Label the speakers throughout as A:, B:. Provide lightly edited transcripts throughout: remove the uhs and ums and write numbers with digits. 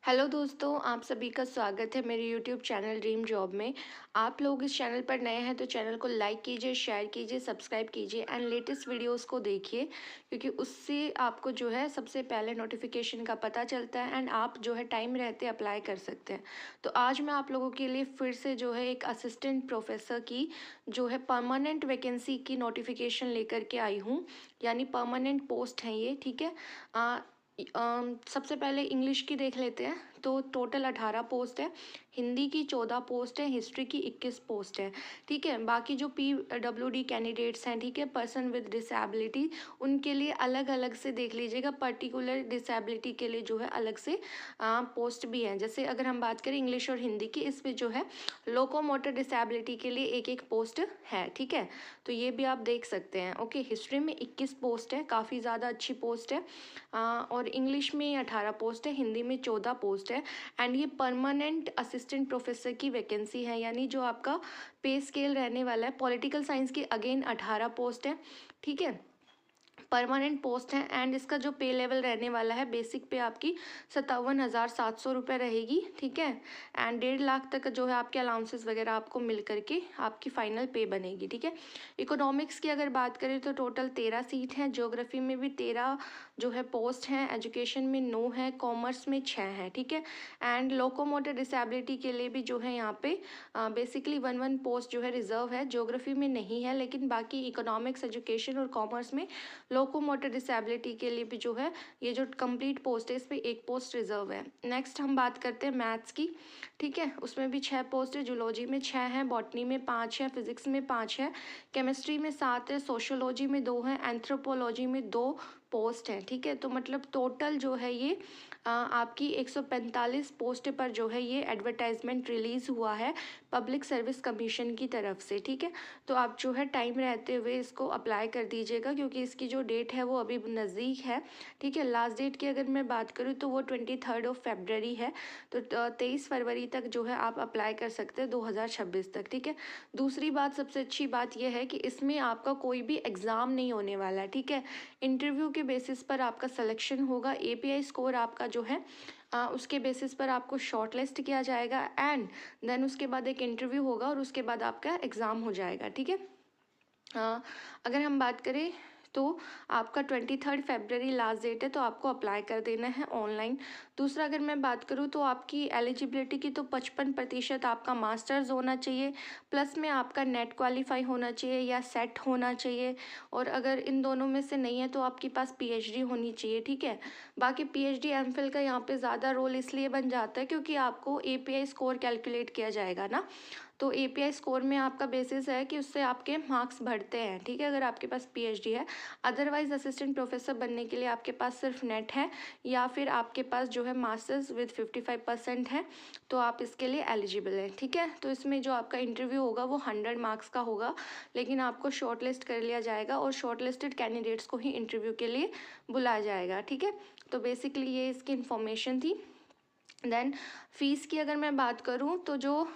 A: Hello दोस्तों, आप सभी का स्वागत है मेरे यूट्यूब चैनल ड्रीम जॉब में। आप लोग इस चैनल पर नए हैं तो चैनल को लाइक कीजिए, शेयर कीजिए, सब्सक्राइब कीजिए एंड लेटेस्ट वीडियोस को देखिए, क्योंकि उससे आपको जो है सबसे पहले नोटिफिकेशन का पता चलता है एंड आप जो है टाइम रहते अप्लाई कर सकते हैं। तो आज मैं आप लोगों के लिए फिर से जो है एक असिस्टेंट प्रोफेसर की जो है परमानेंट वैकेंसी की नोटिफिकेशन लेकर के आई हूँ, यानी परमानेंट पोस्ट है ये। ठीक है। सबसे पहले इंग्लिश की देख लेते हैं। तो टोटल 18 पोस्ट है, हिंदी की 14 पोस्ट है, हिस्ट्री की 21 पोस्ट है। ठीक है। बाकी जो PWD कैंडिडेट्स हैं, ठीक है, पर्सन विद डिसेबिलिटी, उनके लिए अलग अलग से देख लीजिएगा। पर्टिकुलर डिसेबिलिटी के लिए जो है अलग से पोस्ट भी हैं। जैसे अगर हम बात करें इंग्लिश और हिंदी की, इसमें जो है लोकोमोटर डिसेबिलिटी के लिए एक एक पोस्ट है। ठीक है। तो ये भी आप देख सकते हैं। ओके, हिस्ट्री में 21 पोस्ट है, काफ़ी ज़्यादा अच्छी पोस्ट है। और इंग्लिश में 18 पोस्ट है, हिंदी में 14 पोस्ट है। एंड ये परमानेंट असिस्टेंट प्रोफेसर की वैकेंसी है, यानी जो आपका पे स्केल रहने वाला है। पॉलिटिकल साइंस की अगेन 18 पोस्ट है। ठीक है, परमानेंट पोस्ट है। एंड इसका जो पे लेवल रहने वाला है, बेसिक पे आपकी 57,700 रुपये रहेगी। ठीक है। एंड 1.5 लाख तक जो है आपके अलाउंसेस वगैरह आपको मिल करके आपकी फाइनल पे बनेगी। ठीक है। इकोनॉमिक्स की अगर बात करें तो टोटल 13 सीट हैं, ज्योग्राफी में भी 13 जो है पोस्ट हैं, एजुकेशन में 9 है, कॉमर्स में 6 है। ठीक है। एंड लोकोमोटर डिसेबिलिटी के लिए भी जो है यहाँ पे बेसिकली 1 पोस्ट जो है रिजर्व है। ज्योग्राफी में नहीं है, लेकिन बाकी इकोनॉमिक्स, एजुकेशन और कॉमर्स में लोकोमोटर डिसेबिलिटी के लिए भी जो है ये जो कंप्लीट पोस्ट है, इस पर 1 पोस्ट रिजर्व है। नेक्स्ट हम बात करते हैं मैथ्स की। ठीक है, उसमें भी 6 पोस्ट है, जूलॉजी में 6 है, बॉटनी में 5 है, फिजिक्स में 5 है, केमिस्ट्री में 7 है, सोशियोलॉजी में 2 है, एंथ्रोपोलॉजी में 2 पोस्ट है। ठीक है। तो मतलब टोटल जो है ये आपकी 145 पोस्ट पर जो है ये एडवर्टाइजमेंट रिलीज़ हुआ है पब्लिक सर्विस कमीशन की तरफ से। ठीक है। तो आप जो है टाइम रहते हुए इसको अप्लाई कर दीजिएगा, क्योंकि इसकी जो डेट है वो अभी नज़दीक है। ठीक है। लास्ट डेट की अगर मैं बात करूँ तो वो 23 फरवरी है। तो 23 फरवरी तक जो है आप अप्लाई कर सकते हैं, 2026 तक। ठीक है। दूसरी बात, सबसे अच्छी बात यह है कि इसमें आपका कोई भी एग्ज़ाम नहीं होने वाला है। ठीक है। इंटरव्यू के बेसिस पर आपका सिलेक्शन होगा। API स्कोर आपका जो है उसके बेसिस पर आपको शॉर्ट लिस्ट किया जाएगा एंड देन उसके बाद एक इंटरव्यू होगा और उसके बाद आपका एग्ज़ाम हो जाएगा। ठीक है। अगर हम बात करें तो आपका 23 फरवरी लास्ट डेट है, तो आपको अप्लाई कर देना है ऑनलाइन। दूसरा, अगर मैं बात करूँ तो आपकी एलिजिबिलिटी की तो 55% आपका मास्टर्स होना चाहिए, प्लस में आपका नेट क्वालिफाई होना चाहिए या सेट होना चाहिए। और अगर इन दोनों में से नहीं है तो आपके पास PhD होनी चाहिए। ठीक है। बाकी PhD MPhil का यहाँ पे ज़्यादा रोल इसलिए बन जाता है क्योंकि आपको API स्कोर कैलकुलेट किया जाएगा ना। तो API स्कोर में आपका बेसिस है कि उससे आपके मार्क्स बढ़ते हैं। ठीक है, अगर आपके पास PhD है। अदरवाइज असिस्टेंट प्रोफेसर बनने के लिए आपके पास सिर्फ नेट है या फिर आपके पास जो है मास्टर्स विद 55% है, तो आप इसके लिए एलिजिबल हैं। ठीक है। तो इसमें जो आपका इंटरव्यू होगा वो 100 मार्क्स का होगा, लेकिन आपको शॉर्ट लिस्ट कर लिया जाएगा और शॉर्ट लिस्टेड कैंडिडेट्स को ही इंटरव्यू के लिए बुलाया जाएगा। ठीक है। तो बेसिकली ये इसकी इन्फॉर्मेशन थी। देन फीस की अगर मैं बात करूँ तो जो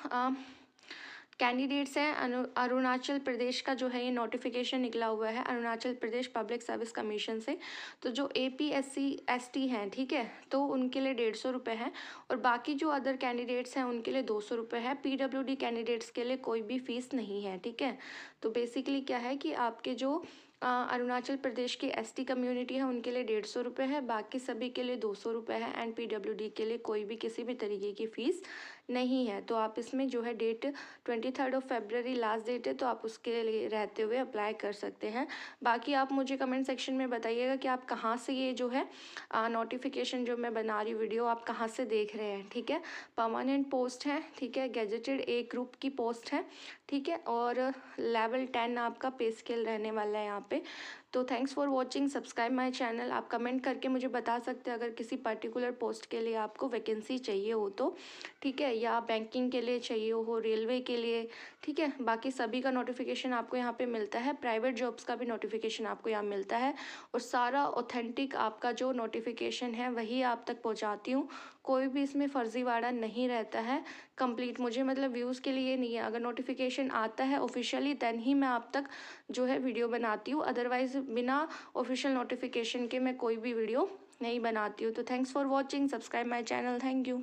A: कैंडिडेट्स हैं, अरुणाचल प्रदेश का जो है ये नोटिफिकेशन निकला हुआ है, Arunachal Pradesh public service commission से। तो जो APSC/ST हैं, ठीक है, तो उनके लिए 150 रुपये है और बाकी जो अदर कैंडिडेट्स हैं उनके लिए 200 रुपये है। PWD कैंडिडेट्स के लिए कोई भी फ़ीस नहीं है। ठीक है। तो बेसिकली क्या है कि आपके जो अरुणाचल प्रदेश की ST कम्युनिटी है उनके लिए 150 रुपये है, बाकी सभी के लिए 200 रुपये है एंड PWD के लिए कोई भी किसी भी तरीके की फ़ीस नहीं है। तो आप इसमें जो है डेट 23 फरवरी लास्ट डेट है, तो आप उसके लिए रहते हुए अप्लाई कर सकते हैं। बाकी आप मुझे कमेंट सेक्शन में बताइएगा कि आप कहाँ से ये जो है नोटिफिकेशन जो मैं बना रही वीडियो आप कहाँ से देख रहे हैं। ठीक है। परमानेंट पोस्ट है। ठीक है। गेजेटेड A ग्रुप की पोस्ट है। ठीक है। और लेवल 10 आपका पे स्केल रहने वाला है यहाँ पे। तो thanks for watching, subscribe my channel. आप कमेंट करके मुझे बता सकते हैं अगर किसी पर्टिकुलर पोस्ट के लिए आपको वैकेंसी चाहिए हो तो। ठीक है। या बैंकिंग के लिए चाहिए हो, रेलवे के लिए। ठीक है। बाकी सभी का नोटिफिकेशन आपको यहाँ पे मिलता है, प्राइवेट जॉब्स का भी नोटिफिकेशन आपको यहाँ मिलता है और सारा ऑथेंटिक आपका जो नोटिफिकेशन है वही आप तक पहुँचाती हूँ। कोई भी इसमें फर्जीवाड़ा नहीं रहता है। कंप्लीट मुझे मतलब व्यूज़ के लिए नहीं है, अगर नोटिफिकेशन आता है ऑफिशियली देन ही मैं आप तक जो है वीडियो बनाती हूँ, अदरवाइज़ बिना ऑफिशियल नोटिफिकेशन के मैं कोई भी वीडियो नहीं बनाती हूँ। तो thanks for watching, subscribe my channel, thank you.